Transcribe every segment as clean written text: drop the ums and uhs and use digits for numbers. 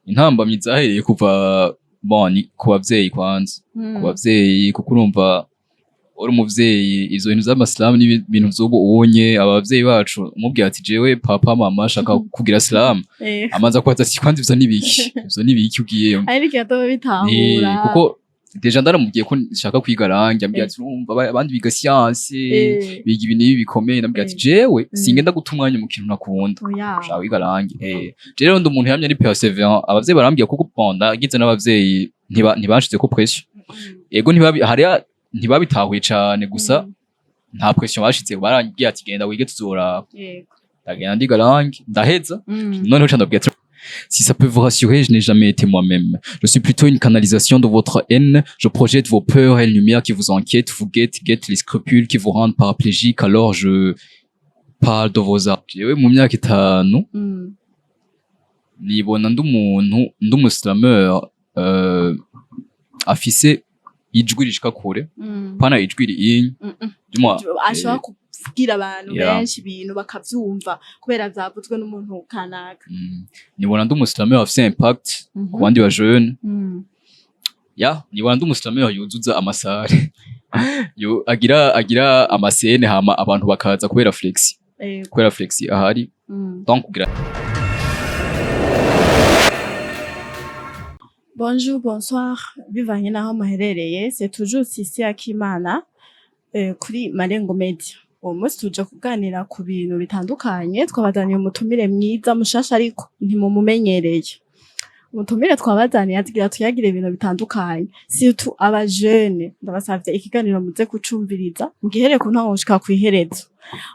intambamyi zahereye kuva boni ku bavyeyi kwanza ku bavyeyi kuko urumva uri umuvyeyi izo bintu z'amasilamu n'ibintu vy'ubu unye abavyeyi bacu umubwira ati jewe papa mama shaka kugira silamu amaza kubaza ati kwanza ivyo nibiki ugiyeyo ariko yatoba bitahura kuko deja ndaramubwiye ko nshaka kwiga rangi ambwira ati urumva abandi biga science biga ibintu ibi bikomeye ndambwira ati jewe singenda guta umwanya mu kintu nakunda shaka kwiga rangi rero ndi umuntu yamye ari perseverant abavyeyi barambwiye kuko ponda agize n'abavyeyi ntibashize ko pression ego ntibabitahuye cane gusa nta pression bashize barambwiye ati genda wige tuzora ndagenda ndiga rangi ndaheza noneho ndabwira ati si ça peut vous rassurer, je n'ai jamais été moi-même. Je suis plutôt une canalisation de votre haine. Je projette vos peurs et une lumière qui vous inquiète, vous guette les scrupules qui vous rendent paraplégique. Alors je parle de vos actes. Jewe mu myaka itanu nibona ndumuslameur afise ijwi rishika kure pana ijwi rinyi ashobora kugira abantu benshi ibintu bakavyumva kubera zavuzwe n'umuntu kanaka nibona ndumuslameur afise impact ku bandi ba jeune nibona ndumuslameur yuzuza amasare agira amasene hama abantu bakaza kubera flexi ahari donc kugira Bonjour, bonsoir, bivanye naho muherereye, c'est toujours Sisi Akimana kuri Marengo Media. Uwo munsi tuje kuganira ku bintu bitandukanye, twabazaniye umutumire mwiza mushasha ariko ntimumumenyereye. Umutumire twabazaniye azigira tuyagira ibintu bitandukanye, surtout aba jeune. Ndabasavye ikiganiro muze kucumviriza, mugihere ku ntango gushika kwiherezo.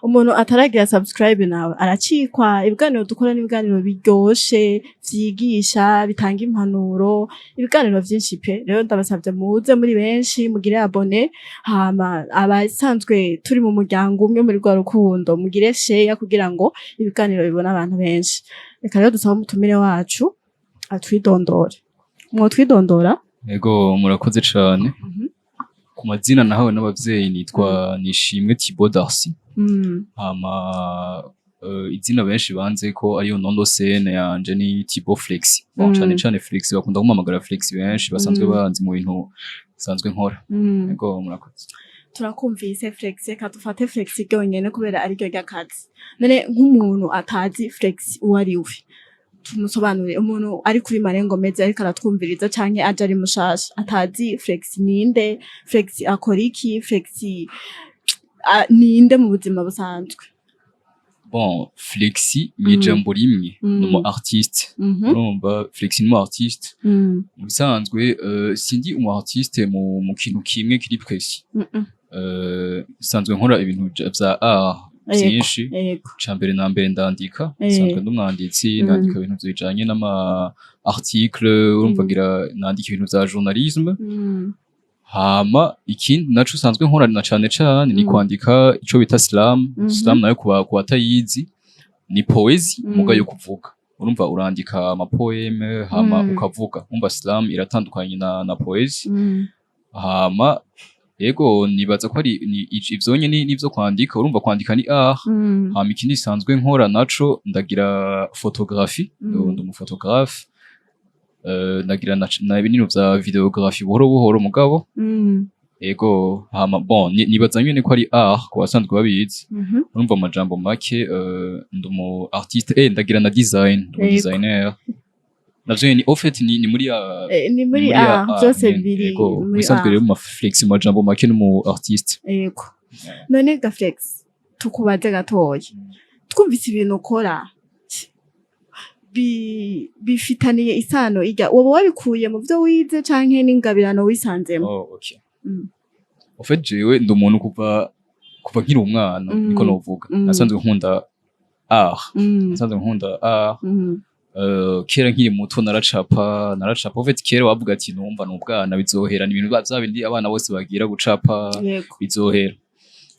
Umuntu ataragira subscribe nawe aracikwa. Ibiganiro dukora n'ibiganiro biryoshe vyigisha bitanga impanuro, ibiganiro vyinshi pe. Rero ndabasavye muze muri benshi mugire abone, hama abasanzwe turi mu muryango umwe muri rwa rukundo mugire share kugira ngo ibiganiro bibone abantu benshi. Reka rero dusaba umutumire wacu atwidondore. Mwotwidondora? Ego murakoze cane. Ku mazina nahawe n'abavyeyi nitwa Nishimwe Thibaut Darcy. Hama izina benshi banze ko ariyo nondo scene yanje ni Thibaut Flexi. Cane Flexi bakunda kumamagara Flexi benshi basanzwe banzi mu bintu sanzwe nkora. Ego murakoze. Turakumvise Flexi kadufate Flexi gonyene kubera ari ryo ryakazi. None nk'umuntu atazi Flexi uwari we tumusobanurire umuntu ari kuri Marengo Media ariko aratwumviriza canke aje ari mushasha atazi Flexi ninde, Flexi akora iki, Flexi ninde mu buzima busanzwe. Bon, Flexi ni jambo rimwe numu artiste. Urumva Flexi numu artiste. Bisanzwe sindi umu artiste mu kintu kimwe kiri précis. Sanzwe nkora ibintu vya art byinshi. Cambere na mbere ndandika, sanzwe ndumwanditsi, nandika ibintu bijanye n'ama article, urumva ngira nandika ibintu vya journalisme. Hama ikindi naco sanzwe nkorana cane ni kwandika ico bita slam nayo ku batayizi ni poezi muga yo kuvuga. Urumva urandika ama poeme hama ukavuga. Umva slam iratandukanye na poezi. Hama ego nibaza ko ari ivyonye n'ivyo kwandika. Urumva kwandika ni art. Hama ikindi sanzwe nkora naco ndagira photographie, ndi umuphotographe. Nagira na ibintu vya videography buhoro mugabo. Ego hama bon nibaza nyene ko ari art ko basanzwe babizi. Urumva amajambo make ndi umu artiste ndagira na design, designer. Navyo ni ofet ni muri byose biri ego bisanzwe rero mu Flexi amajambo make n'umu artiste. Ego none ga Flexi tukubaze gatoya twumvise ibintu ukora bifitaniye isano ijya wowe wabikuye mu byo wize canke n'ingabirano wisanzemo. Okay. Ofet jewe ndi umuntu kuva nkiri umwana niko novuga. Nasanzwe nkunda kera nkiri muto naracapa ofet kera wavuga ati numva n'ubwana bizohera ni ibintu bya bindi abana bose bagira gucapa bizohera.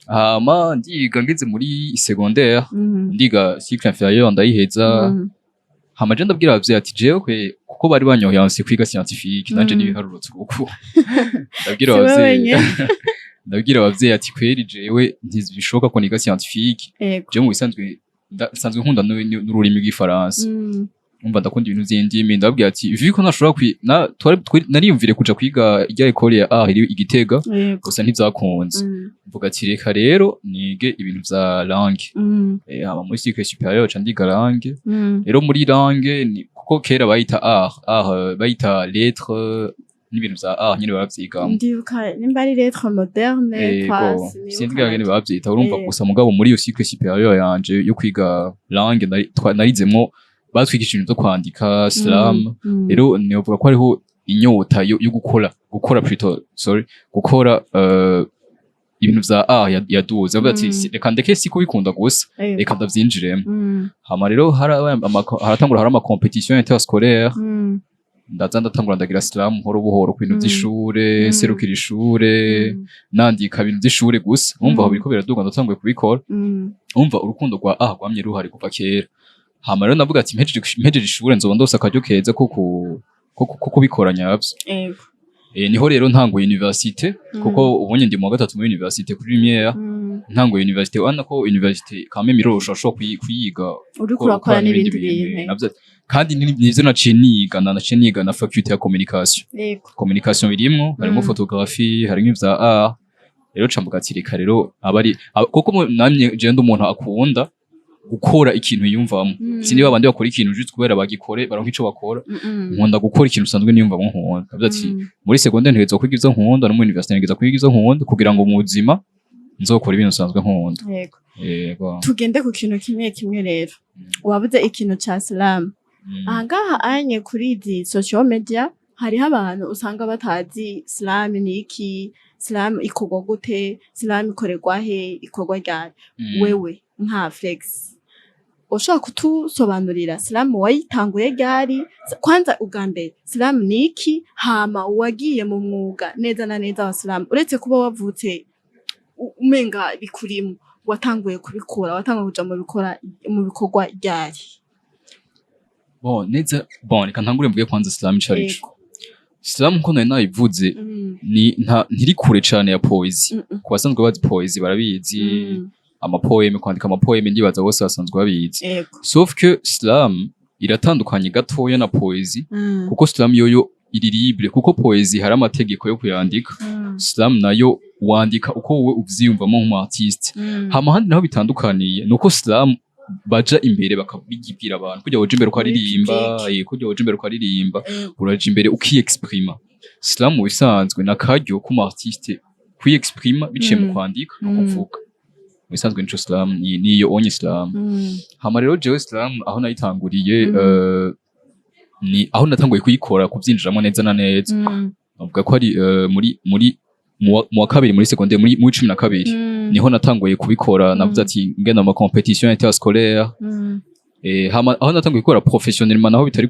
Hama ndiga ngeze muri secondaire ndiga cycle inférieur ndayiheza. Hama je ndabwira abavyeyi ati jewe kuko bari banyoheyanse kwiga scientifique nanje n'ibiharuro turuko. Ndabwira abavyeyi ati kweri jewe ntizibishoka ko niga scientifique. Je mu bisanzwe nkunda n'ururimi rw'ifaransa. umva ndakunda ibintu vy'indimi ndababwira ati vu ko ntashobora nariyumvire kuja kwiga irya école ya art iri Igitega gusa ntivyakunze mvuga ati reka rero nige ibintu vya langue hama muri cycle supérieur ca ndiga langue rero muri langue kuko kera bayita art bayita lettre n'ibintu vya nyine bavyiga ndibuka nimba ari lettre moderne passe sindiga ngene bavyita urumva gusa mugabo muri iyo cycle supérieur yanje yo kwiga langue narizemwo batwigisha ibintu vyo kwandika slam rero nivuga ko hariho inyota yo gukora ibintu vya yaduze avuga ati reka ndeke siko bikunda gusa reka ndavyinjiremo hama rero haratangura hari ama competition interscolaire ndatangura ndagira slam horo buhoro ku bintu vy'ishure serukira ishure nandika ibintu vy'ishure gusa umva aho biriko biraduga ndatanguye kubikora umva urukundo rwa rwamye ruhari kuva kera hama rero navuga ati mpejeje ishure nzoba ndose akaryo keza ko kubikoranya yavyo niho rero ntanguye université kuko ubonye ndi mu wa 3 muri université kuri Lumière ntanguye université wana ko université quand même irorosha ushobora kuyiga uriko urakora n'ibindi bintu kandi nivyo naciye niga na faculté ya communication birimwo harimo photographie harimo ivya art rero cambuga ati reka rero abari kuko namye je umuntu akunda gukora ikintu yumvamo sindi babandi bakora ikintu juste kubera bagikore baronka ico bakora nkunda gukora ikintu usanzwe niyumvamo nkunda avuga ati muri secondaire ntegerezwa kwiga ivyo nkunda no muri université ntegerezwa kwiga ivyo nkunda kugira ngo mu buzima nzokora ibintu usanzwe nkunda yego tugende ku kintu kimwe rero wabuze ikintu ca slam ahangaha anye kuri izi social media hariho abantu usanga batazi slam ni iki slam ikorwa gute slam ikorerwa he ikorwa ryari wewe nka Flex ushaka kutusobanurira slam wayitanguye ryari kwanza ugambere slam ni iki hama wagiye mu mwuga neza na neza wa slam uretse kuba wavutse umenga bikurimo watanguye kubikora watanguye kuja mu bikorwa ryari reka ntangure mvuge kwanza slam carico slam ko nayivuze ntiri kure cane ya poesie ku basanzwe bazi poesie barabizi amapoeme kwandika amapoeme ndibaza bose basanzwe babizi sauf que slam iratandukanye gatoya na poesie kuko slam yoyo iri libre kuko poesie hari amategeko yo kuyandika slam nayo wandika uko wowe uvyiyumvamo nk'umartiste hama handi naho bitandukaniye nuko slam baja imbere bakabigibwira abantu kujya woje imbere uko aririmba uraje imbere ukiexprima slam bisanzwe nakaryo ku artiste kwiexprima biciye mu kwandika no kuvuga bisanzwe nico slam niyo onye slam hama rero jewe slam aho nayitanguriye ni aho natanguye kuyikora kuvyinjiramo neza na neza navuga ko ari muri mu wa kabiri muri secondaire muri 12 niho natanguye kubikora navuze ati ngenda mu competition interscolaire aho natanguye gukora professionnellement naho bitari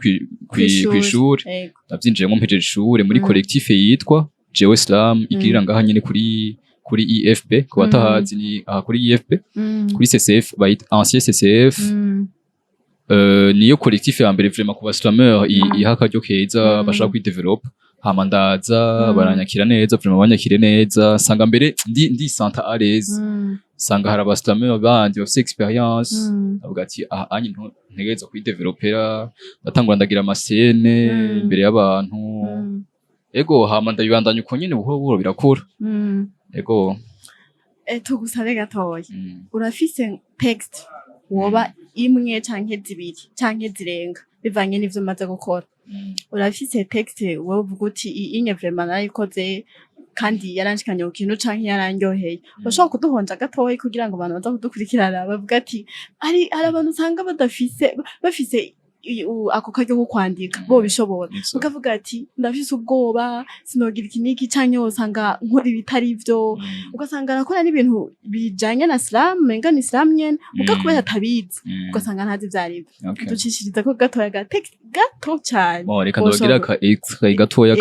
kw'ishure navyinjiyemo mpejeje ishure muri collectif yitwa Jewe Slam igirira ngaha nyene kuri IFP ku batahazi ni kuri IFP kuri CCF bayita ancien CCF niyo collectif ya mbere vraiment ku baslameur ihaka ryo keza bashaka kwidevelop hama ndaza baranyakira neza vraiment banyakire neza sanga mbere ndi santa à l'aise sanga hari abaslameur bandi bafite experience avuga ati anye ntegereza kwidevelopera ndatangura ndagira amascene imbere y'abantu ego hama ndabibandanya uko nyene buhoro birakura ego tugusabe gatoya urafise text woba imwe canke zibiri canke zirenga bivanye n'ivyo maze gukora urafise text wowe uvuga uti inye vraiment narayikoze kandi yaranshikanye ku kintu canke yarandyoheye bashobora kuduhonja gatoya kugira ngo abantu baza kudukurikirana bavuga ati ari abantu usanga bafise ako karyo ko kwandika bo bishobora ukavuga ati ndafise ubwoba sinogira ikiniki canke usanga nkora ibitari ivyo ugasanga nakora n'ibintu bijanye na slam menga ni slam nyene ukakubera atabizi ugasanga ntazi vyari ducishiriza ko gatoya gato cyane reka ndagira ka extrait gatoya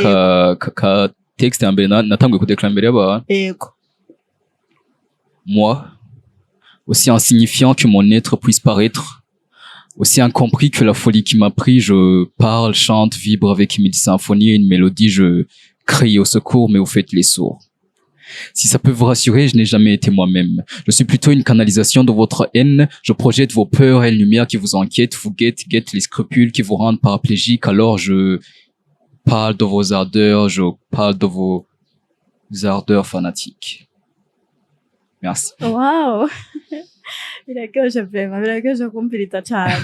ka texte ya mbere natanguye kudeklara imbere y'abantu yego moi aussi insignifiant que mon être puisse paraître aussi incompris que la folie qui m'a pris, je parle, chante, vibre avec mille symphonies et une mélodie, je crie au secours, mais vous faites les sourds. Si ça peut vous rassurer, je n'ai jamais été moi-même. Je suis plutôt une canalisation de votre haine. Je projette vos peurs et une lumière qui vous inquiète, vous guette les scrupules qui vous rendent paraplégique. Alors je parle de vos ardeurs, je parle de vos ardeurs fanatiques. Merci. Wow. Biraryoshe vraiment, biraryoshe kumviriza cane.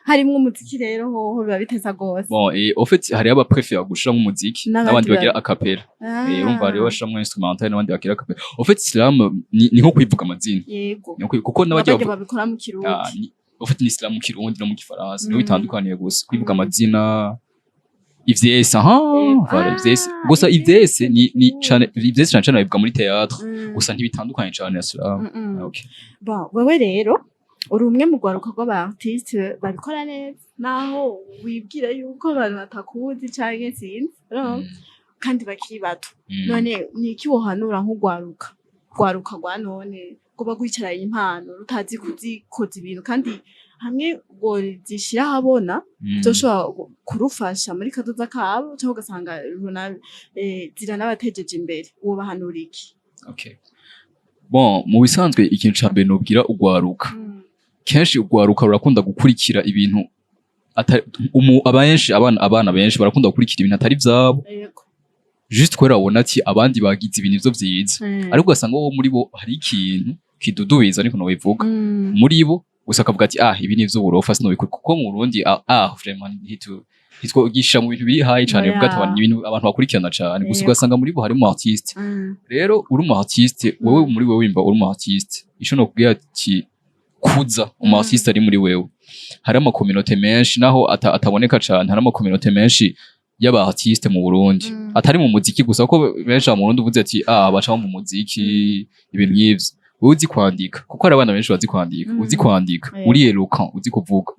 Harimwo umuziki rero hoho biba biteza gose. Bon, et au fait, hariho abapréfère gushiramo umuziki n'abandi bagira acapella. Urumva hariho bashiramo instrumental n'abandi bagira acapella. Au fait, Islam ni nko kwivuga amazina. Yego. Kuko n'abagira babikora mu Kirundi. Au fait, ni Islam mu Kirundi no mu Gifaransa niho bitandukaniye gusa. Kwivuga amazina ivyese voilà ivyese gusa ivyese ni cyane ivyese cyane bivuga muri théâtre gusa ntibitandukanye cyane Islam. Okay. Bon, wewe rero uri umwe mu rwaruka rw'abartiste babikora neza naho wibwira yuko abantu batakuzi canke sinzi kandi bakiri bato. None ni iki wohanura nk'urwaruka rwa none kuba gwicaranye impano rutazi kuzikoza ibintu kandi hamwe ngo zishira habona zoshobora kurufasha muri kazoza kabo cyangwa ugasanga zira n'abatejeje imbere uwo bahanura iki? Okay. Bon, mu bisanzwe ikintu ca mbere nobwira urwaruka kenshi urwaruka rurakunda gukurikira ibintu abana benshi barakunda gukurikira ibintu atari vyabo just kubera babona ati abandi bagize ibintu ivyo vyiza ariko ugasanga wowe muri bo hari ikintu kidudubiza ariko nobivuga muri bo gusa akavuga ati ibi ni ivy'uburofa sinobikora kuko mu Burundi vraiment hitwogisha mu bintu biri high cane bivuga ati ibintu abantu bakurikirana cane gusa ugasanga muri bo harimo artiste rero uri umu artiste wewe muri wewe wimba uri umu artiste ico no kubwira ati kuza umu artiste ari muri wewe hari ama communauté menshi naho ataboneka cane hari ama communauté menshi y'aba artiste mu Burundi atari mu muziki gusa kuko benshi mu Burundi uvuze ati baca mu muziki ibintu y'ivyo uzi kwandika kuko hari abana benshi bazi kwandika uzi kwandika uri eloquent uzi kuvuga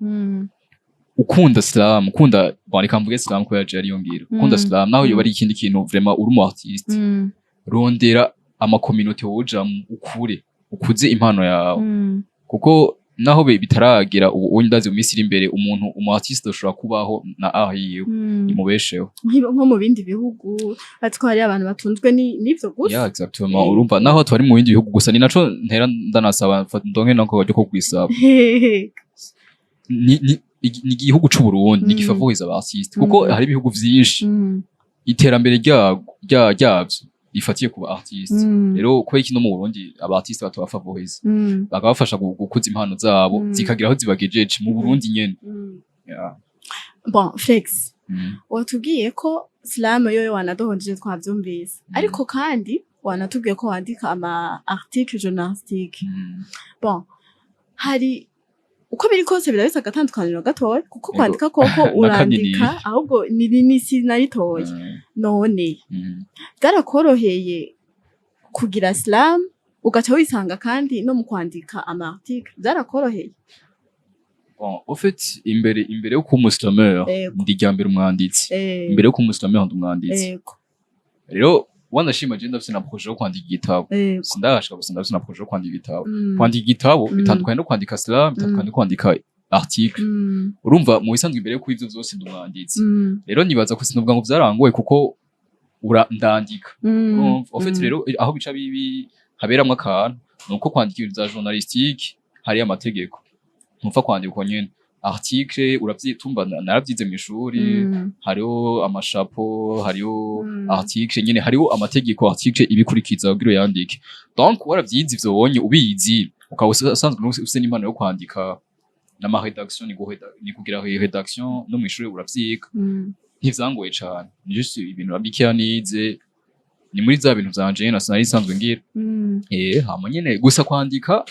ukunda Islam ukunda bandika mvuge Islam ko yaje ari yongira ukunda Islam naho yoba ari ikindi kintu vraiment uri mu artiste rondera ama communauté wojamo ukure ukuze impano yawe kuko naho bitaragira ubu ndazi mu misiri imbere umu artiste ushobora kubaho na yiwe imubesheho nko mu bindi bihugu atwari abantu batunzwe n'ivyo gusa. Yeah, exactement. Urumva naho twari mu bindi bihugu gusa ni naco ntera ndanasaba ndonke nako bajye ko kwisaba ni igihugu c'u Burundi ni gifavoriza aba artiste kuko hari ibihugu vyinshi iterambere ryavyo ifatiye ku artiste rero ko iki no mu Burundi aba artiste batubafavoriza bagabafasha gukuza impano zabo zikagira aho zibagejeje mu Burundi nyene. Bon, Flex watubwiye ko Islam yoyo wanadohonje twavyumvise ariko kandi wanatubwiye ko wandika ama article journalistique. Bon, hari uko biri kose birabisa agatandukaniro gatoya kuko kwandika koko urandika ahubwo ni sinaritoye none byarakoroheye kugira Islam ugaca wisanga kandi no mu kwandika ama article byarakoroheye? Bon, au fait imbere yo kumuslameur ndi ryambere umwanditsi imbere yo kumuslameur ndi umwanditsi rero wanashima je ndafise na projet yo kwandika igitabo sindashaka gusa ndafise na projet yo kwandika igitabo kwandika igitabo bitandukanye no kwandika Islam bitandukanye no kwandika article urumva mu bisanzwe imbere yo kwivyo vyose ndi umwanditsi rero nibaza ko sinovuga ngo vyarangoye kuko ndandika au fait rero aho bica haberamwe akantu nuko kwandika ibintu za journalistique hari amategeko ntupfa kwandika uko nyene article uravyitumba naravyize mu ishuri hariho amashapo hariho article nyene hariho amategeko article ibikurikiza kugira yandike donc waravyize ivyo wonye ubizi ukaba usanzwe ufise n'impano yo kwandika n'ama rédaction ni kugira rédaction no mu ishuri uravyiga ntivyangoye cane ni just ibintu babikira nize ni muri za bintu vyanje nyene sinari sanzwe ngira hama nyene gusa kwandika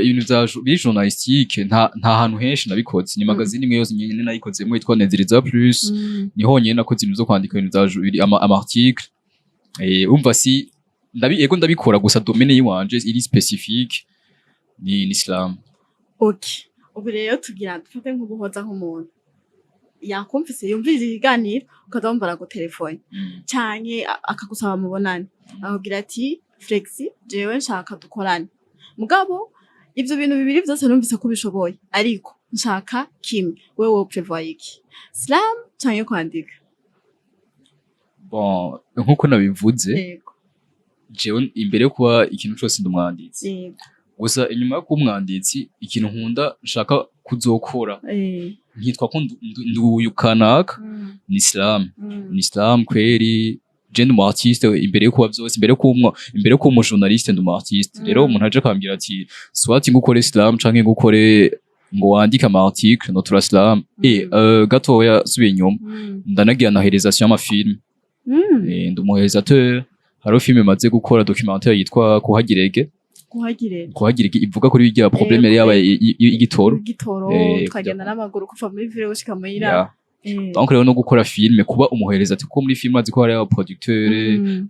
ibintu bya journalistique nta hantu henshi nabikoze ni magazine imwe yose nyine nayikoze mu yitwa Neziriza Plus niho nyene nakoze ibintu zo kwandika ibintu bya ama article umva si ndabikora gusa domaine yiwanje iri specifique ni Islam. Okay, ubu rero tugira dufate nk'ubuhoza nk'umuntu yakumvise yumvira iganiro ukadambara ku telefone canke akagusaba mubonane akubwira ati Flexi jewe nshaka dukorane mugabo ivyo bintu bibiri vyose numvise ko bishoboye ariko nshaka kimwe wewe prevoit iki Islam canke kwandika? Bon, nkuko nabivuze jewe imbere yo kuba ikintu cyose ndumwanditsi gusa inyuma yo kuba umwanditsi ikintu nkunda nshaka kuzokora nkitwa ko nduyu kanaka ni Islam kweri je ndi artiste imbere yo kuba byose imbere yo kuba umujournaliste ndi artiste rero umuntu aje akambwira ati swati ngukore Islam canke ngukore ngo wandike ama article notre Islam gatoya subiye inyuma ndanagira na réalisation y'amafilm ndi umuréalisateur haro filme maze gukora documentaire yitwa kuhagirege ivuga kuri bijya problème yaba igitoro twagenda n'amaguru kuva muri ville gushika muhira donc rero no gukora filme kuba umuhereza kuko muri filme aziko hari producteur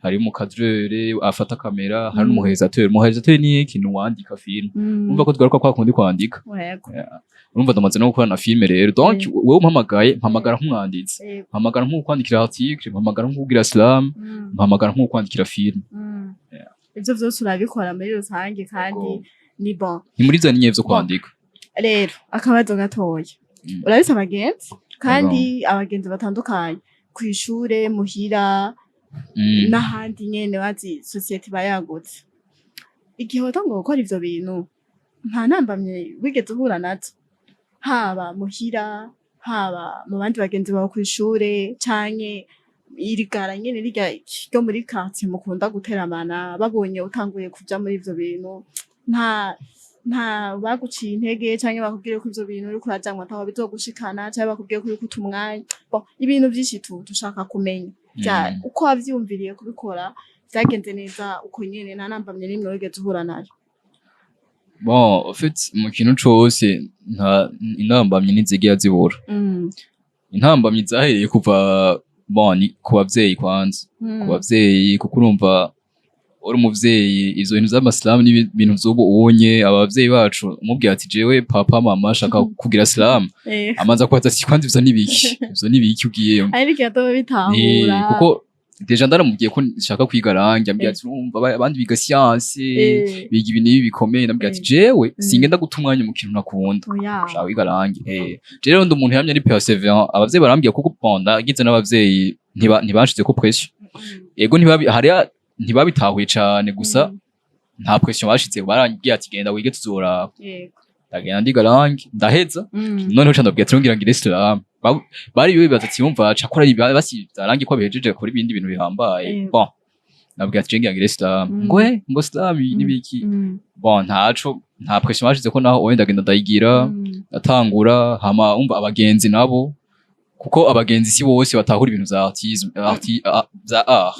hari mu cadreur afata kamera hari umuhereza ni ikintu wandika filme umva ko twaruka kwa kundi kwandika urumva ndamaze no gukora na filme rero donc wewe mpamagara nk'umwanditsi mpamagara nk'ukwandikira article mpamagara nk'ugira Islam mpamagara nk'ukwandikira filme ivyo vyose urabikora muri rusange kandi ni bon ni muri za ninye vyo kwandika rero akabazo gatoya urabise abagenzi kandi abagenzi batandukanye kwishure muhira n'ahandi nyene bazi society bayagutse igihe watanga gukora ivyo bintu nta ntambamye wigeze uhura nazo haba muhira haba mu bandi bagenzi bawe kwishure canke irigara nyene ryo muri quartier mukunda guteramana babonye utanguye kuja muri ivyo bintu nta baguciye intege canke bakubwire ko ivyo bintu uriko urajamwa ataho bizogushikana canke bakubwire ko uriko utumwanya ibintu vyinshi dushaka kumenya uko wavyumviriye kubikora vyagenze neza uko nyene nta ntambamye n'imwe wigeze uhura nayo bon en fait mu kintu cose nta intambamye n'izigiye zibura intambamye zahereye kuva bon ku bavyeyi kwanza ku bavyeyi kuko urumva uri umuvyeyi izo bintu z'amaslam n'ibintu vy'ubu ubonye abavyeyi bacu umubwira ati jewe papa mama shaka kugira Islam amanza kwaza ati kwanza ivyo nibiki ugiye ariko yatoba bitahura kuko deja ndaramubwiye ko nshaka kwiga rangi ambwira ati urumva abandi biga science biga ibintu bikomeye nambwira ati jewe singenda guta umwanya mu kintu nakunda shaka kwiga rangi rero ndi umuntu yamye ari perseverant abavyeyi barambwiye kuko ponda gize n'abavyeyi ntibashize ko pression yego ntibabitahuye cane gusa nta pression bashize barangiye ati genda wige tuzora ndagenda ndiga rangi ndaheza noneho candabwiye ati ngira Islam bari bibaza ati yumva acakora basirangi ko bejeje kuri ibindi bintu bihambaye bon nabwiye ati ngira Islam ngo Islam nibiki bon nta pression bashize ko naho wenda genda ndayigira atangura hama umva abagenzi nabo kuko abagenzi si bose batahura ibintu za artisme za art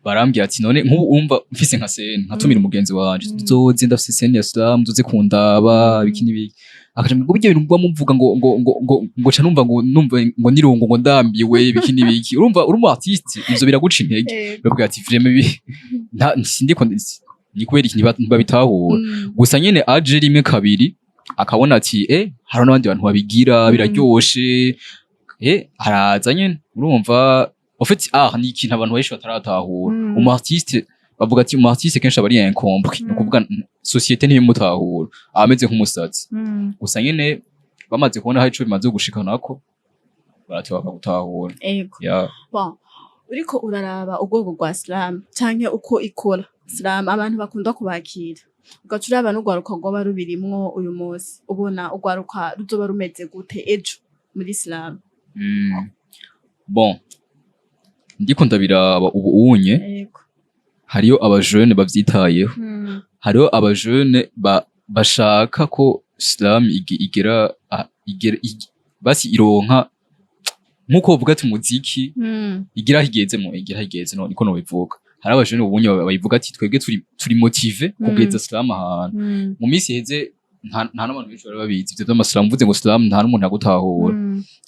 barambwira ati none nk'ubu umva mfise nka scene nkatumira umugenzi wanje tuzoze ndafise scene ya Islam tuzoze kundaba biki nibiki akaje ngo bijye bintu mvuga mvuga ngo ca numva ngo nirungo ngo ndambiwe biki nibiki urumva uri mu artiste ivyo biraguca intege bavuga ati vraiment sindiko ni kubera iki ntibabitahura gusa nyene aje rimwe kabiri akabona ati hari n'abandi bantu babigira biraryoshe haraza nyene urumva en fait ni ikintu abantu benshi bataratahura umu artiste bavuga ati umu artiste kenshi aba ari incompris no kuvuga societe ntibimutahura ameze nk'umusatsi gusa nyene bamaze kubona hari ico bimaze gushikanako baratiwaka gutahura bon uriko uraraba ubwoko bwa Islam canke uko ikora Islam abantu bakunda kubakira ugacuraba n'ugwaruka rwoba rubirimwo uyu munsi ubona ugwaruka ruzoba rumeze gute ejo muri Islam bon ndiko ndabiraba ubu unye hariyo abajeune bavyitayeho hariyo abajeune bashaka ko Islam igera basi ironka nkuko bavuga ati muziki igira higeze no niko no bivuga hari abajeune ubunye bayivuga ati twebwe turi motive kugeza Islam ahantu mu minsi heze nta n'abantu benshi bari babizi ivyo by'amaslam mvuze ngo Islam nta n'umuntu yagutahura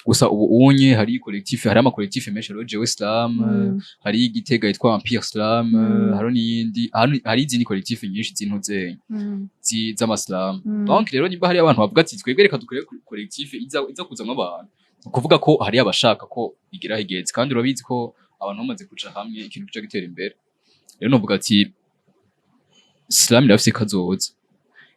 gusa ubu unye hari collectif hari ama collectif menshi rero jewe Islam hari igitega yitwa Empire Islam hari n'iyindi hari izindi collectif nyinshi zintuze z'amaslam donc rero niba hari abantu bavuga ati twebwe reka dukore collectif iza kuzamwa abantu ukuvuga ko hari abashaka ko igira higeze kandi urabizi ko abantu bamaze kuja hamwe ikintu cyo gitera imbere rero novuga ati Islam irafise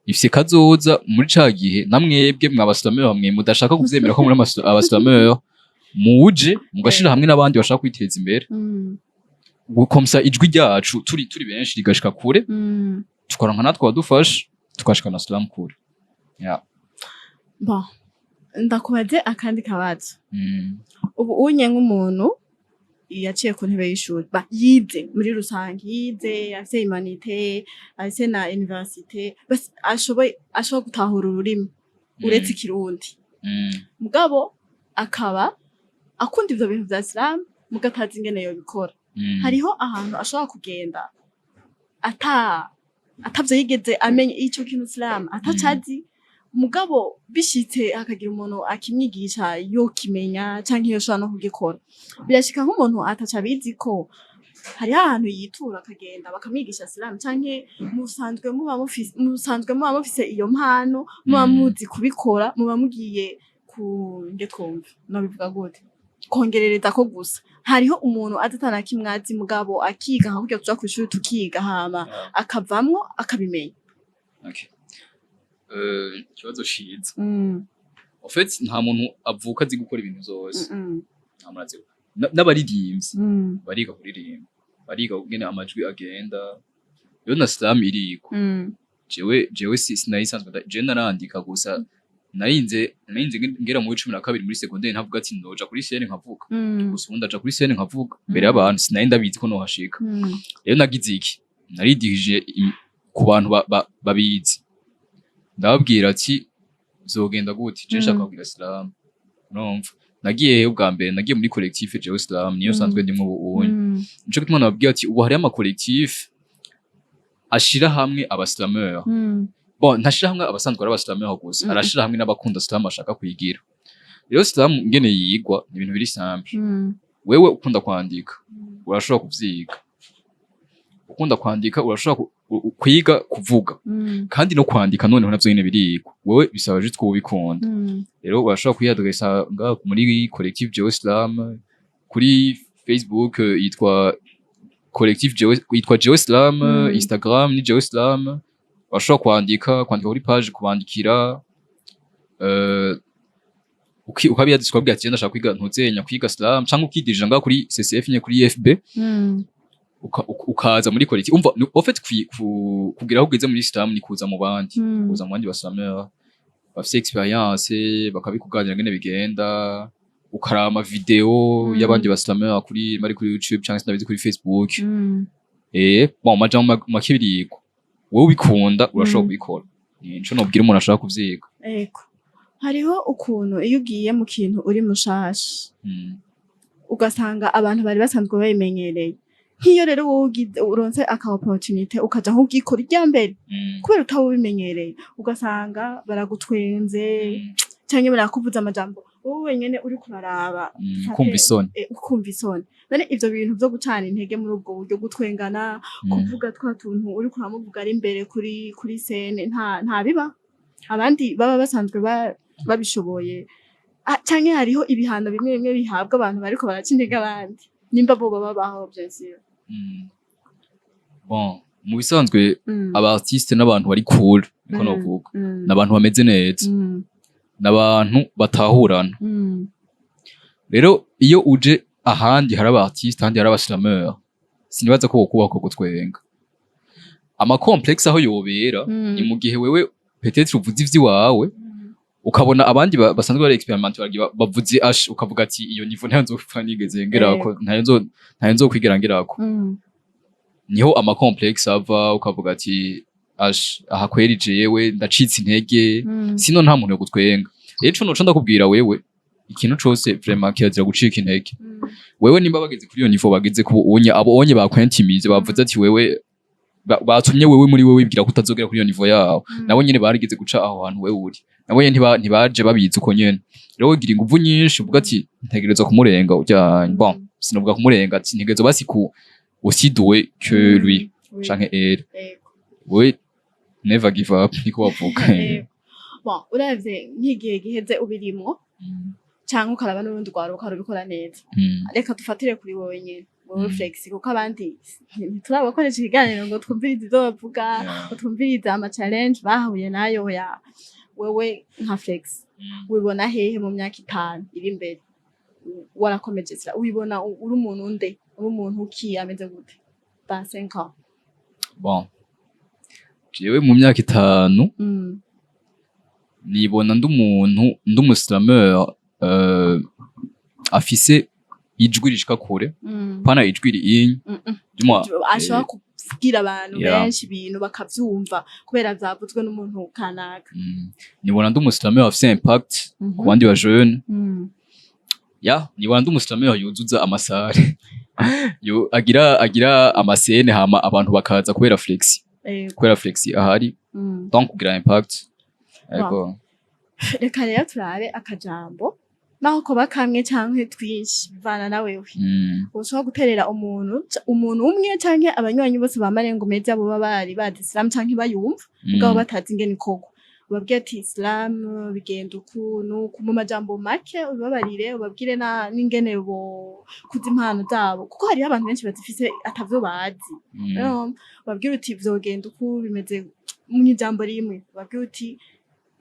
ifise kazoza muri ca gihe namwebwe mw'abaslameur bamwe mudashaka kuvyemera ko muri abaslameur muje mugashira hamwe n'abandi bashaka kwiteza imbere gukomsa ijwi ryacu turi benshi rigashika kure tukaronka natwe badufasha tukashika na Islam kure bon ndakubaze akandi kabazo ubu unye nk'umuntu yaciye ku ntebe y'ishuri yize muri rusange yize afite humanité afite na université basi ashoboye gutahura ururimi uretse ikirundi mugabo akaba akunda ivyo bintu vya Islam mugatazi ingene yo bikora hariho ahantu ashobora kugenda atavyo yigeze amenye ico kintu Islam atacazi mugabo bishitse hakagira umuntu akimwigisha yo kimenya canke yo shobora no kugikora birashika nk'umuntu ataca bizi ko hari ahantu yitura akagenda bakamwigisha Islam canke musanzwe muba mufise iyo mpano muba muzi kubikora muba mugiye nge twumve nabivuga gute kongerereza ko gusa hariho umuntu adatana kimwazi mugabo akiga nka buryo tuja kwishuri tukiga hama akavamwo akabimenya ikibazo ciza en fait nta muntu avuka azi gukora ibintu vyose n'abaririmbyi bariga kuririmba bariga kugena amajwi agenda yo na Islam iriko jewe sinayisanzwe je narandika gusa narinze ngera mu 12 muri secondaire ntavuga ati noja kuri scène nkavuga gusa ubundi aja kuri scène nkavuga mbere y'abantu sinari ndabizi ko no hashika rero nagize iki naridigije ku bantu babizi ndababwira ati zogenda gute je nshaka kugira Islam urumva nagiye ubwa mbere nagiye muri collectif je Islam niyo sanzwe ndimo ubunye nico gituma nababwira ati ubu hari ama collectif ashira hamwe abaslameur bon ntashira hamwe abasanzwe ari abaslameur gusa arashira hamwe n'abakunda Islam ashaka kuyigira rero Islam ngene yigwa ni ibintu biri simple wewe ukunda kwandika urashobora kuvyiga ukunda kwandika urashobora kwiga kuvuga kandi no kwandika noneho navyo nyene biriko wewe bisaba juste ko ubikunda rero urashobora kuyadressa nga muri collectif je Islam kuri Facebook yitwa collectif yitwa je Islam Instagram ni je Islam urashobora kwandika kuri page kubandikira ukabiyadiswa bwa ati ndashaka kwiga ntuzenya kwiga Islam cyangwa ukidije nga kuri CCF nye kuri FB ukaza muri collectif umva en fait kugira aho ugeze muri Islam ni kuza mu bandi baslameur bafite experience bakabikuganira ngene bigenda ukarama video y'abandi baslameur kuri YouTube cyangwa se kuri Facebook bon majambo makibiriko wowe ubikunda urashobora kubikora nico nobwira umuntu ashaka kuvyiga hariho ukuntu iyo ugiye mu kintu uri mushasha ugasanga abantu bari basanzwe bayimenyereye nk'iyo rero wowe uronse aka opportunity ukaja nko gikora irya mbere kubera utabimenyereye ugasanga baragutwenze cyangwa barakuvuza amajambo wowe wenyene uri kuraraba ukumva isoni none ivyo bintu vyo gucana intege muri ubwo buryo gutwengana kuvuga twa tuntu uri kuramuvuga ari imbere kuri scene nta biba abandi baba basanzwe babishoboye canke hariho ibihano bimwe bimwe bihabwa abantu bariko baraca intege abandi nimba bo baba baho byose bon mu bisanzwe aba artiste n'abantu bari cool niko novuga n'abantu bameze neza n'abantu batahurana rero iyo uje ahandi hari aba artiste ahandi hari abaslameur sinibaza ko wokubaka gutwenga ama complexe aho yobera ni mu gihe wewe peut-être uvuze ivyiwawe ukabona abandi basanzwe bari experiment bavuze ukavuga ati iyo niveau ntayo nzopfa nigeze ngerako ntayo nzokwigera ngerako niho ama complexe ava ukavuga ati aha kweri jewe ndacitse intege sino nta muntu yo gutwenga rero noco ndakubwira wewe ikintu cose vraiment kirazira gucika intege wewe nimba bageze kuri iyo niveau bageze ku abonye bakwentimize bavuze ati wewe batumye wewe muri wewe bibwira kutazogera kuri iyo niveau yawo nabo nyene barigeze guca aho hantu wewe uri nabo nyene ntibaje babizi uko nyene rero wogira inguvu nyinshi uvuga ati ntegerezwa kumurenga ujyanye bon sinovuga kumurenga ati ntegerezwa basi ku aussi doué que lui canke elle we never give up niko bavuga bon uravye nk'igihe giheze ubirimwo canke ukaraba n'urundi rwaruka rubikora neza reka dufatire kuri wowe nyene wowe Flex kuko abandi ntiturabakoresha ikiganiro ngo twumvirize ivyo bavuga ngo twumvirize ama challenge bahuye nayo ya wewe nka Flex wibona hehe mu myaka 5 iri imbere warakomeje islam ubibona uri umuntu nde uri umuntu uki ameze gute dans 5 ans bon jewe mu myaka 5 nibona ndi umuslameur afise ijwi rishika kure pana ijwi rinyi ashobora kubwira abantu benshi ibintu bakavyumva kubera zavuzwe n'umuntu kanaka nibona ndi umuslameur afise impact ku bandi ba jeune nibona ndi umuslameur yuzuza amasare agira amasene hama abantu bakaza kubera flexi ahari donc kugira impact ego reka rero turare akajambo naho koba kamwe canke twinshi bivana na wewe ushobora guterera umuntu umwe canke abanywanyi bose ba Marengo Media bo bari bazi Islam canke bayumva ubwo batazi ingene koko ubabwiye ati Islam bigenda ukuntu mu majambo make ubabarire ubabwire n'ingene bo kuza impano zabo kuko hari abantu benshi bazifise atavyo bazi ubabwire uti vyogenda uku bimeze mu ijambo rimwe ubabwire uti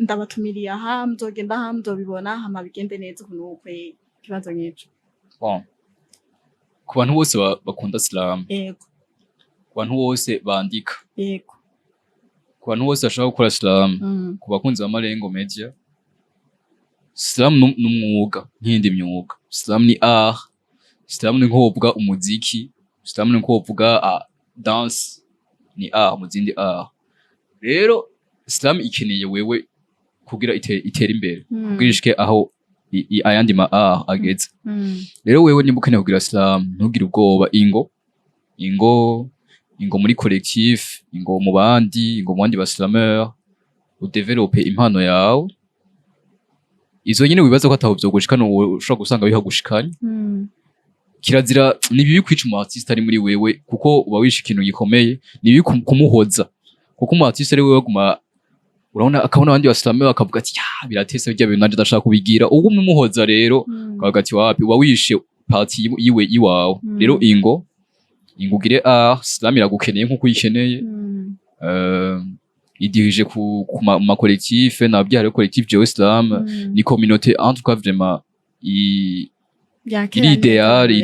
ndabatumiriye aha mzogenda aha mzobibona hama bigende neza kunukwe kibazo nyico ku bantu bose bakunda Islam yego ku bantu bose bandika yego ku bantu bose bashaka gukora Islam ku bakunzi ba Marengo Media Islam n'umwuga nk'indi myuga Islam ni art Islam ni nkovuga umuziki Islam ni nkovuga dance ni art mu zindi art rero Islam ikeneye wewe kugira itera imbere bwishike aho ayandi ma ageze rero wewe nimba ukeneye kugira Islam ntugire ubwoba ingo muri collectif ingo mu bandi baslameur udevelope impano yawe izo nyine wibaza ko ataho byogushikana ushobora gusanga bihagushikanye kirazira nibibi kwica umu artiste ari muri wewe kuko uba wisha ikintu gikomeye nibibi kumuhoza kuko umu artiste ari wewe aguma urabona akabona abandi baslameur akavuga ati biratese bya bintu nanje ndashaka kubigira ubwo umuhoza rero kagati wapi uba wishe party iwawe rero ingo ingugire Islam iragukeneye nkuko uyikeneye idirige ku ma collectif nabyo hari collectif je Islam ni communauté en tout cas vraiment iri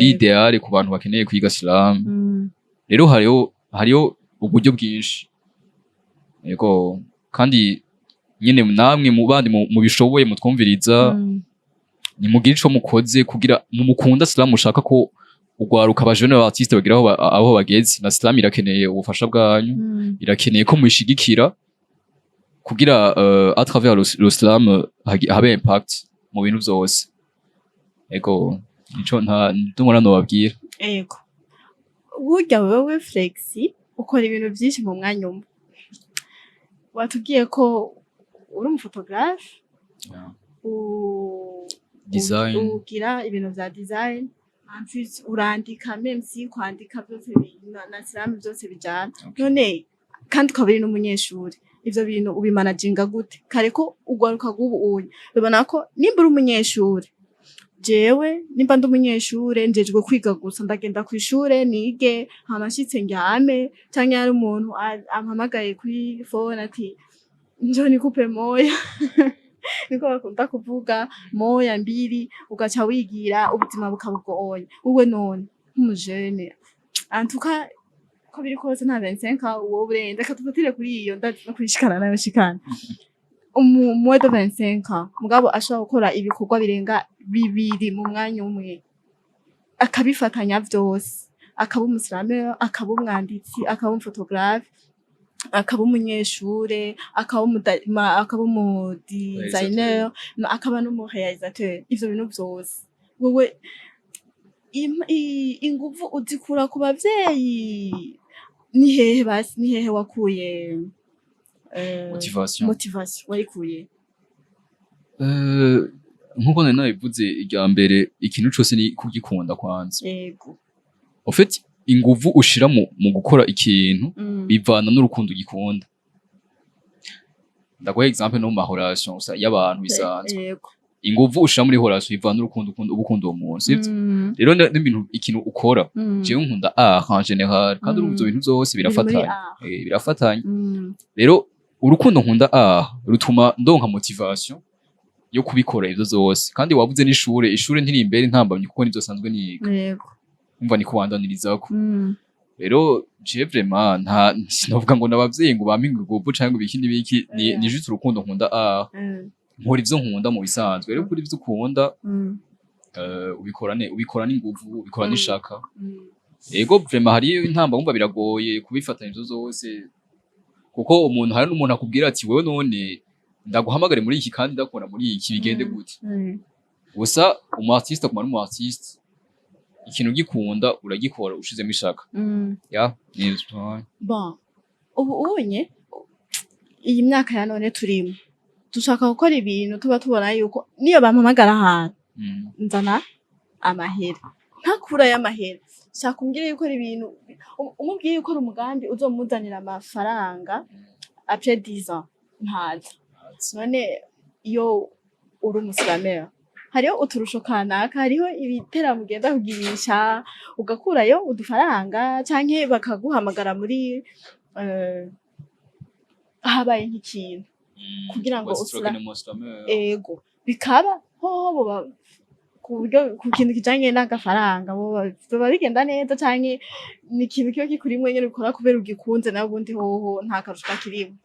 ideal ku bantu bakeneye kwiga Islam rero hariyo uburyo bwinshi yego kandi nyene namwe mu bandi mu bishoboye mutwumviriza ni mugira ico mukoze kugira mumukunda Islam ushaka ko ugwaruka abajene artiste bagira aho bageze na Islam irakeneye ubufasha bwanyu irakeneye ko mwishigikira kugira à travers l'Islam habe impact mu bintu byose ego nico ndumura no babwira ego burya wewe Flexi ukora ibintu byinshi mu mwanya umwe watubwiye ko uri umufotographe design ugira ibintu vya design ensuite urandika même si kwandika byose na Islam byose bijana none kandi ukabiri n'umunyeshuri ivyo bintu ubimanaginga gute kare ko ugwaruka gubu uyu bibona ko nimba uri umunyeshuri jewe nimba ndi umunyeshure njejwe kwiga gusa ndagenda ku ishure nige hamashitse njyame canke ari umuntu ampamagaye kuri phone ati njo nikupe moya niko bakunda kuvuga moya mbiri ugaca wigira ubuzima bukabugoye wowe none nk'umujene antuka ko biri kose nta 25 uwo burenda katufatire kuri iyo ndazi no kwishikana nayo shikana umwedo 25 mugabo ashobora gukora ibikorwa birenga bibiri mu mwanya umwe akabifatanya vyose akaba umuslameur akaba umwanditsi akaba umphotographe akaba umunyeshure akaba umu designer akaba n'umurealisateur ivyo bintu vyose wowe inguvu uzikura ku bavyeyi ni hehe wakuye motivation wayikuye nkuko nari nabivuze irya mbere ikintu cyose ni kugikunda kwanza yego en fait inguvu ushira mu gukora ikintu bivana n'urukundo gikunda ndaguha example no mu mahoration y'abantu bisanzwe inguvu ushira muri horation bivana n'urukundo ubukunda uwo muntu sivyo rero n'ibintu ikintu ukora jewe nkunda en general kandi urumva ibintu byose birafatanya rero urukundo nkunda rutuma ndonka motivation yo kubikora ivyo zose kandi wabuze ishure ntiri imbere intambamye kuko nivyo sanzwe niga yego umva ni kubandaniririzako rero je vraiment nta sinovuga ngo nabavyeyi ngo bampinga urugobo canke ibiki n'ibiki ni juste urukundo nkunda nkora ivyo nkunda mu bisanzwe rero kuri ivyo ukunda ubikora n'inguvu ubikora n'ishaka ego vraiment hari intamba umva biragoye kubifatanya ivyo zose kuko umuntu hari n'umuntu akubwira ati wewe none ndaguhamagare muri iki kandi ndakubona muri iki bigende gute gusa umu artiste akuma n'umu artiste ikintu gikunda uragikora ushizemo ishaka ya nizwe bon ubu unye iyi myaka ya none turimo dushaka gukora ibintu tuba tubona yuko niyo bampamagara ahantu nzana amahera ntakura y'amahera shaka umbwire yuko ibintu umubwiye yuko ari umugambi uzomuzanira amafaranga après 10 ans ntaza none iyo uri umusilamera hariho uturusho kanaka hariho ibitera mugenda kugirisha ugakurayo udufaranga canke bakaguhamagara muri habaye nk'ikintu kugira ngo ego bikaba hoho ku kintu kijanye n'agafaranga boba bigenda neza canke ni ikintu kiba kikurimwe nyene ukora kubera ugikunze nawe ubundi hoho nta karusho kakirimo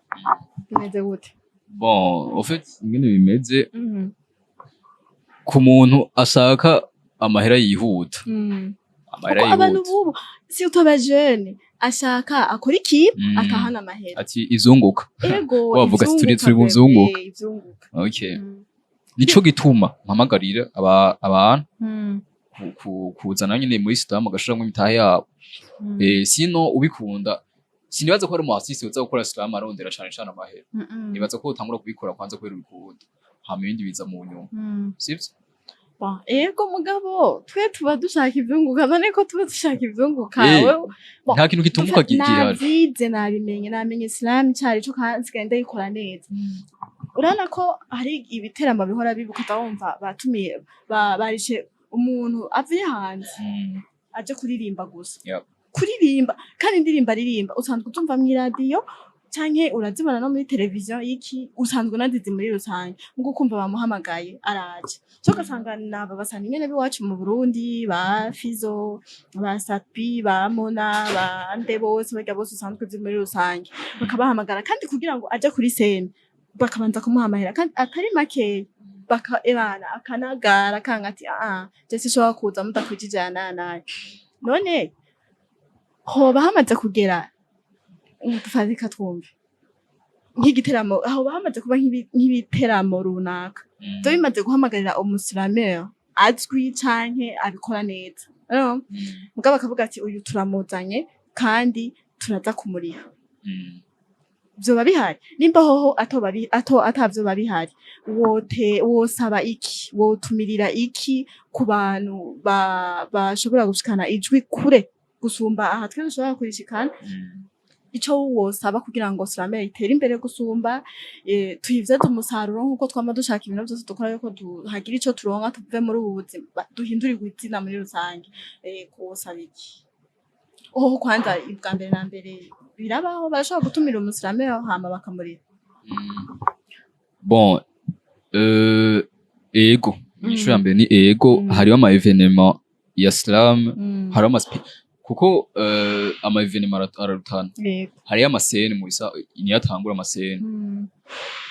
bimeze gute bon en fait ingene bimeze ku muntu ashaka amahera yihuta amahera yihuta abantu bubu si utoba jeune ashaka akora ikintu akahana amahera ati izunguka ego wavuga ati turi buzunguka okay nico gituma mpamagarira abantu kuzana nyine muri Islam agashiramwe imitahe yabo sino ubikunda sinibaza ko ari mu artiste uza gukora Islam arondera cyane amahera nibaza ko utangura kubikora kwanza kubera ubikunda hama ibindi biza mu nyuma sivyo ego mugabo twe tuba dushaka ivyunguka none ko tuba dushaka ivyunguka wewe nta kintu gitumbuka gihari nabize namenye Islam cyari cyo kansigaye ndayikora neza urana ko hari ibiteramo bihora bibuka tawumva batumiye barishe umuntu avuye hanze aje kuririmba gusa kuririmba kandi indirimba usanzwe utumva mu radio canke urazibona no muri televiziyo iki usanzwe nazizi muri rusange ngo kumva bamuhamagaye araje cyo gasanga naba basanga nyene biwacu mu Burundi ba Fizo ba Sapi ba Mona ba Ande bose bajya bose usanzwe uzi muri rusange bakabahamagara kandi kugira ngo aje kuri scene bakabanza kumuhamahera kandi atari make bakaebana akanagara kanga ati je sishobora kuza mutakwijijana naye none ho bahamaze kugera tufazika twumve nk'igiteramo aho bahamaze kuba nk'ibiteramo runaka byo bimaze guhamagarira umusilamera azwi canke abikora neza mugabo akavuga ati uyu turamuzanye kandi turaza kumuriha vyoba bihari nimba hoho atavyo babihari wosaba iki wotumirira iki ku bantu bashobora gushikana ijwi kure gusumba aha twe dushobora kurishikana ico wosaba kugira ngo Islamere itere imbere gusumba tuyivyaze umusaruro nkuko twama dushaka ibintu byose dukora yuko hagira ico turonka tuve muri ubu buzima duhindurirwe izina muri rusange kuwosaba iki kwanza ibwa mbere na mbere birabaho barashobora gutumira umusilamere hama bakamurira bon ego ico ya mbere ni ego hariho ama evenement ya Islam hariho kuko ama evenement ararutana hariyo amasene mu bisa niyatangura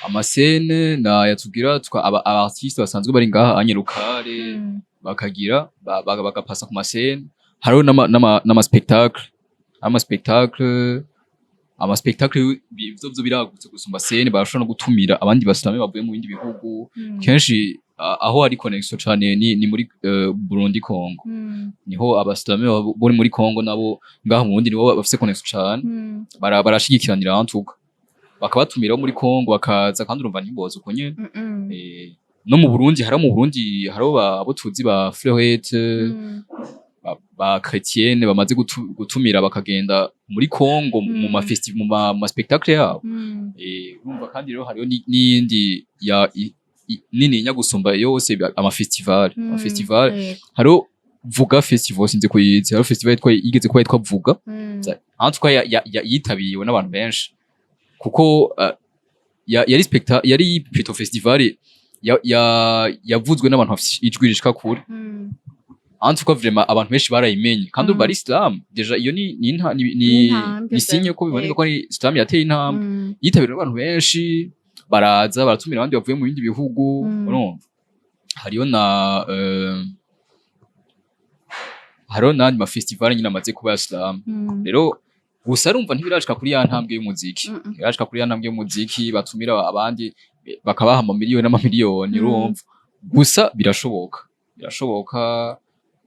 amasene na yatugira aba artiste basanzwe bari ngaha anyerukare bakagira bagapasa ku masene hariho n'ama spectacle bivyo biragutse gusumba scene barashobora no gutumira abandi basilame bavuye mu bindi bihugu kenshi aho ari connection cyane ni muri Burundi Congo niho abasilame bari muri Congo nabo ngaho mu Burundi nibo bafise connection cyane barashigikiranira antuka bakabatumira muri Congo bakaza kandi urumva ntiboza uko nyene no mu Burundi haro abo tuzi ba Florette ba Chrétienne bamaze gutumira bakagenda muri Congo mu ma spectacle yabo urumva kandi rero hariyo n'indi ya nini nyagusumba yose ama festival hariho vuga festival sinzi ko yize hariho festival yigeze kuba yitwa vuga antuka yitabiriwe n'abantu benshi kuko yari plutôt festival yavuzwe n'abantu bafite ijwi rishika kure en tout cas vraiment abantu benshi barayimenye kandi urumva ari Islam deja iyo ni sinye ko biboneka ko ari Islam yateye intambwe yitabiriwe abantu benshi baraza baratumira abandi bavuye mu bindi bihugu urumva hariyo n'andi ma festival nyine amaze kuba ya Islam rero gusa arumva ntibirashika kuri ya ntambwe y'umuziki birashika kuri ya ntambwe y'umuziki batumira abandi bakabaha amamiliyoni n'amamiliyoni urumva gusa birashoboka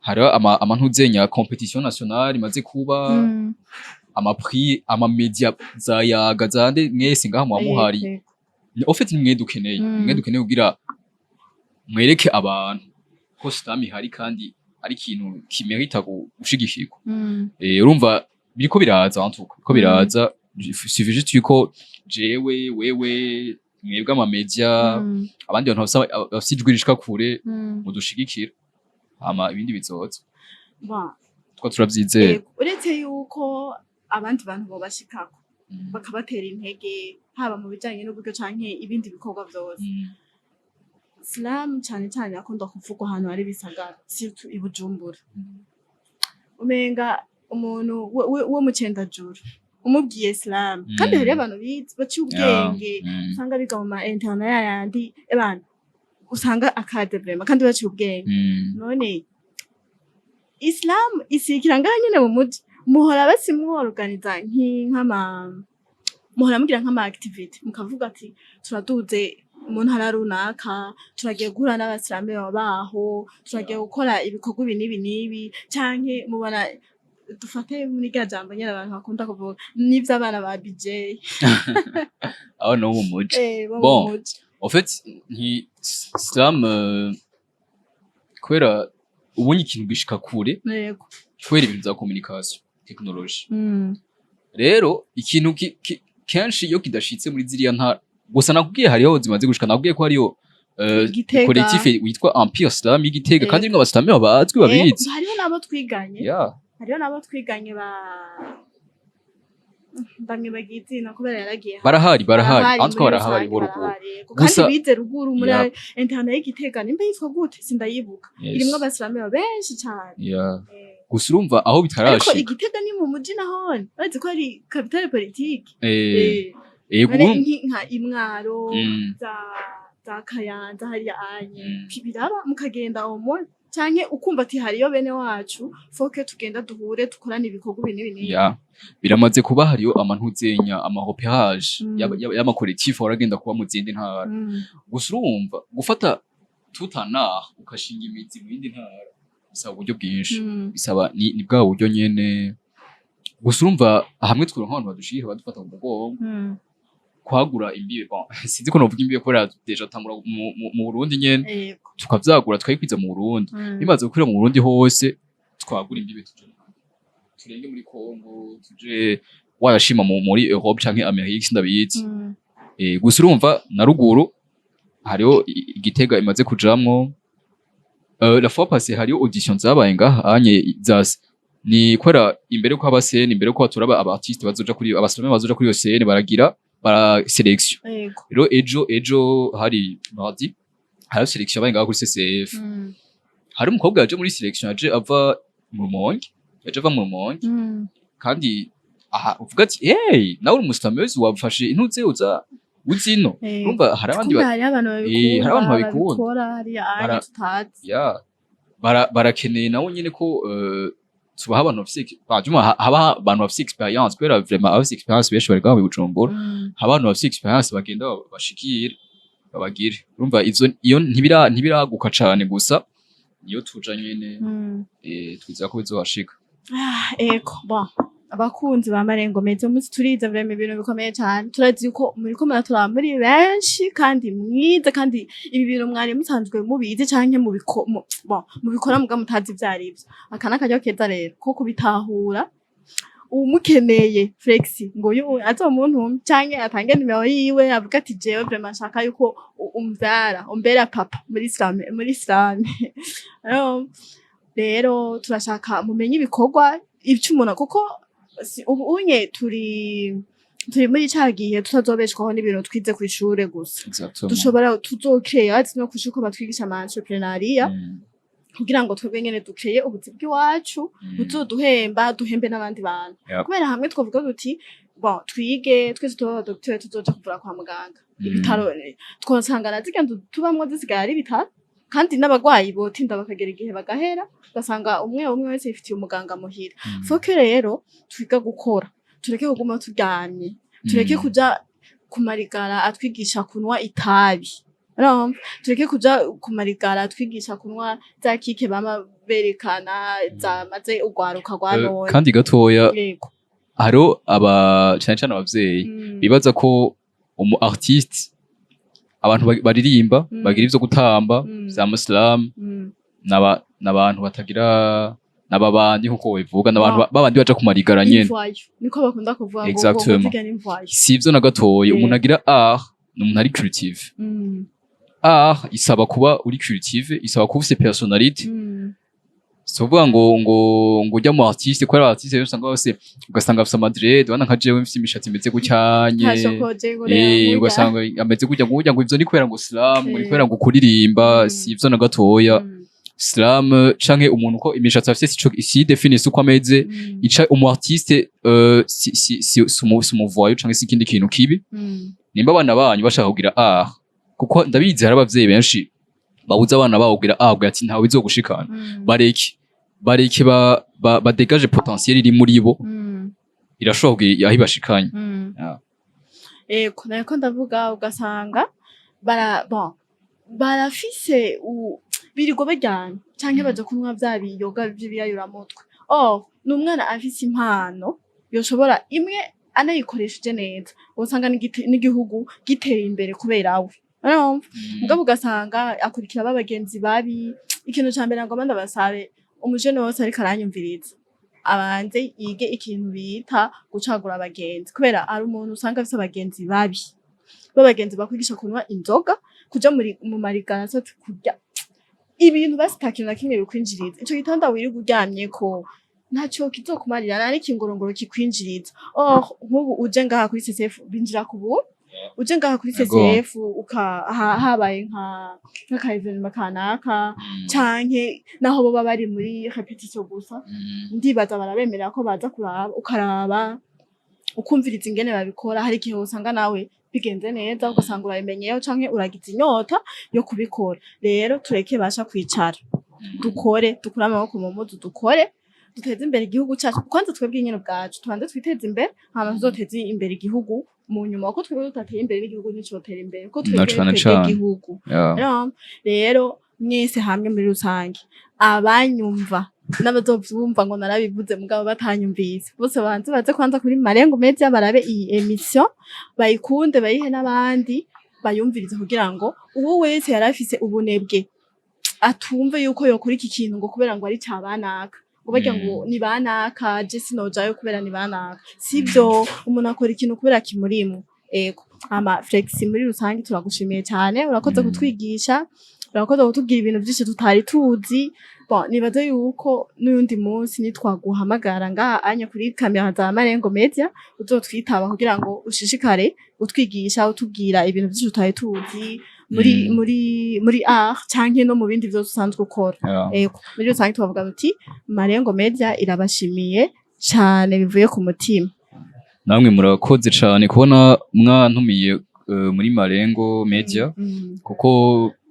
hariho amantuzenya competition nationale imaze kuba amaprix amamedia zayaga zande mwese ngaha muhamuhari en fait nimwe dukeneye kugira mwereke abantu ko Islam ihari kandi ari ikintu kimerita gushigikirwa urumva biriko biraza antuka ko biraza suffit juste yuko jewe wewe mwebwe amamedia abandi bantu bafite ijwi rishika kure mudushigikira ama ibindi bizoza twa turavyizera uretse yuko abandi bantu bo bashikako bakabatera intege haba mu bijanye n'uburyo canke ibindi bikorwa vyose Islam cyane cyane akunda kuvugwa ahantu hari bisagara surtout i Bujumbura umenga umuntu wo mu Cendajuru umubwiye Islam kandi hari abantu baciye ubwenge usanga biga mu ma internet yandi abantu usanga akadevrema kandi baciye ubwenge none Islam isikira nganyene mu muji muhora basimwo organiza muhora mugira nk'ama activity mukavuga ati turaduze umuntu hararunaka turagiye guhura n'abasilamu babaho turagiye gukora ibikorwa ibi canke mubona dufate muri rya jambo nyene abantu bakunda kuvuga n'ivy'abana ba DJ aho no mu muji bon en fait Islam kwera ubonye ikintu gishika kure kwera ibintu za communication technology rero ikintu kenshi iyo kidashitse muri ziriya ntara gusa nakubwiye hariho zimaze gushika nakubwiye ko hariyo collectif witwa Empire Islam y'Igitega kandi rimwe abasilamu babazwi babizi hariho nabo twiganye bamwe bagizina kubera yaragiye barahari antwa barahari boruguru gusa bize ruguru muri internet y'Igitega nimba yitwa gute sindayibuka irimwe abasilamu benshi cyane gusa urumva aho bitarashika ariko Igitega ni mu muji nahone bazi ko ari capitale politique nka Imwaro za Kayanza hariya anye biraba mukagenda omo canke ukumva ati hariyo bene wacu foke tugenda duhure dukorana ibikorwa binini biramaze kuba hariyo amantuzenya amahopehage y'amakolektif waragenda kuba mu zindi ntara gusa urumva gufata tutana ukashinga imizi mu yindi ntara bisaba uburyo bwinshi bisaba ni bwa buryo nyene gusa urumva hamwe twura nk'abantu badushira badufata mu mugongo kwagura imbibe sinzi ko novuga imbibe kubera deja tambura mu Burundi nyene tukavyagura twayikwiza mu Burundi bimaze gukwira mu Burundi hose twagura imbibe turenge muri Congo tuje warashima muri Europe canke Amerique ndabizi gusa urumva na ruguru hariho Igitega imaze kujamwo la fois passée hariho audition zabaye ngaha anye zase ni kwera imbere ko abasene imbere ko batura aba artiste bazoja kuri abasome bazoja kuri yo scene baragira selection rero ejo hari mardi hari selection baye ngaha kuri CCF hari umukobwa yaje muri selection yaje ava mu Rumonge kandi uvuga ati hey nawe uri mustamezi wafashe intutse uzino urumva hari abandi hari abantu babikora barakeneye nawo nyine ko tubaha abantu bafite experience kubera vraiment abafite experience benshi bari gaho Bujumbura abantu bafite experience bagenda bashikire babagire urumva iyo ntibiraguka cane gusa niyo tuja nyene twiza ko bizohashika bon abakunzi ba Marengo Media umunsi turiza vraiment ibintu bikomeye cyane turazi ko muri ko muratura muri benshi kandi mwiza kandi ibi bintu mwari musanzwe mubizi canke mu bikora muga mutazi vyarivyo akana kajyo keza rero ko kubitahura umukeneye Flexi ngo azo muntu canke atange nimero yiwe avuga ati jewe vraiment nshaka yuko umbera papa muri Islam rero turashaka mumenye ibikorwa ivy'umuntu kuko ubu unye turi muri ca gihe tutazobeshwaho n'ibintu twize kw'ishure gusa Exactement. dushobora tuzokreya no kw'ishure ko batwigisha ama entrepreneuria kugira ngo twebwe nyene dukreye ubuzi bw'iwacu buzoduhemba duhembe n'abandi bantu kubera hamwe twavuga duti bon twige twese tuba docteur tuzoja kuvura kwa muganga ibitaro twosangana zigenda tubamwo zisigaye ari bitaro kandi n'abagwayi botinda bakagera igihe bagahera ugasanga umwe wese yifitiye umuganga muhira foke rero twiga gukora tureke kuguma turyamye tureke kuja kumarigara atwigisha kunwa itabi tureke kuja kumarigara atwigisha kunwa za kike bama berekana zamaze ugwaruka rwa none kandi gatoya haro cane cane abavyeyi bibaza ko umu artiste abantu baririmba bagira ivyo gutamba vya muslim n'abantu batagira n'ababandi nkuko bivuga n'abantu babandi baja kumarigara nyene niko bakunda kuvuga ngo sivyo na gatoya umuntu agira art n'umuntu ari creative art isaba kuba uri creative isaba kuba ufise personality sovuga ngo ujya mu artiste ko ari artiste usanga bose ugasanga afite amadrede wana nka jewe mfite imishatsi imeze gucyanye ugasanga ameze gutya ngo ivyo ni kubera ngo slam ni kubera ngo kuririmba sivyo na gatoya slam canke umuntu ko imishatsi afite si définisse uko ameze ica umu artiste si umuvoyo canke si ikindi kintu kibi nimba abana banyu bashaka kugira art kuko ndabizi hari abavyeyi benshi babuza abana babo kugira ahubwo ati ntawe bizogushikana bareke badegaje potentiel iri muri bo irashobora kugira aho ibashikanye nako ndavuga ugasanga barafise birigo bajyana canke baja kunywa vya biyoga vy'ibiyayuramutwe n'umwana afise impano yoshobora imwe anayikoresheje neza usanga n'igihugu giteye imbere kubera we mugabo ugasanga akurikira babagenzi babi ikintu ca mbere ngo ndabasabe umujene wose ariko aranyumviriza abanze yige ikintu bita gucagura abagenzi kubera ari umuntu usanga afise abagenzi babi babagenzi bakwigisha kunywa inzoga kuja mu marigara so kurya ibintu basitakira na kimwe bikwinjiriza ico gitanda wirirwa uryamyeko ntaco kizokumarira nari kingorongoro kikwinjiriza nk'ubu uje ngaha kuri CCF binjira ku buntu uje ngaha kuri CCF habaye nka evenement kanaka canke naho boba bari muri repetition gusa ndibaza barabemerera ko baza kuraba ukaraba ukumviriza ingene babikora hari igihe usanga nawe bigenze neza ugasanga urabimenyeyo canke uragize inyota yo kubikora rero tureke basha kwicara dukore dukura amaboko mu mudu dukore duteze imbere igihugu cyacu kwanza twebwe nyine ubwacu tubanze twiteze imbere hama tuzoteze imbere igihugu mu nyuma ko twebwe tutateye imbere n'igihugu nicotera imbere ko twebwe igihugu rero mwese hamwe muri rusange abanyumva n'abazovyumva ngo narabivuze mugabo batanyumvise bose banze baze kwanza kuri Marengo Media barabe iyi emission bayikunde bayihe n'abandi bayumvirize kugira ngo uwo wese yarafise ubunebwe atumve yuko yokora iki kintu ngo kubera ngo ari cabanaka ngo barya ngo ni banaka je sinojayo kubera ni banaka sivyo umuntu akora ikintu kubera kimurimo ama Flexi muri rusange turagushimiye cyane urakoze kutwigisha urakoze kutubwira ibintu byinshi tutari tuzi nibaza yuko n'undi munsi nitwaguhamagara ngaha anya kuri kamera za Marengo Media uzotwitaba kugira ngo ushishikare utwigisha utubwira ibintu byinshi tutari tuzi muri art canke no mu bindi byose usanzwe ukora muri rusange tubavuga tuti Marengo Media irabashimiye cyane bivuye ku mutima namwe murakoze cyane kubona mwantumiye muri Marengo Media kuko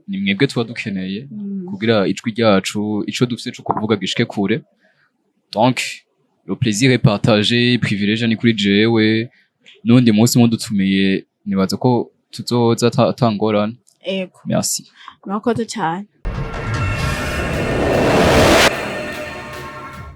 ni mwebwe tuba dukeneye kugira ijwi ryacu ico dufise cyo kuvuga gishike kure donc le plaisir est partagé privilège ni kuri jewe nundi munsi mudutumiye nibaza ko tuzoza atangorana merci murakoze cyane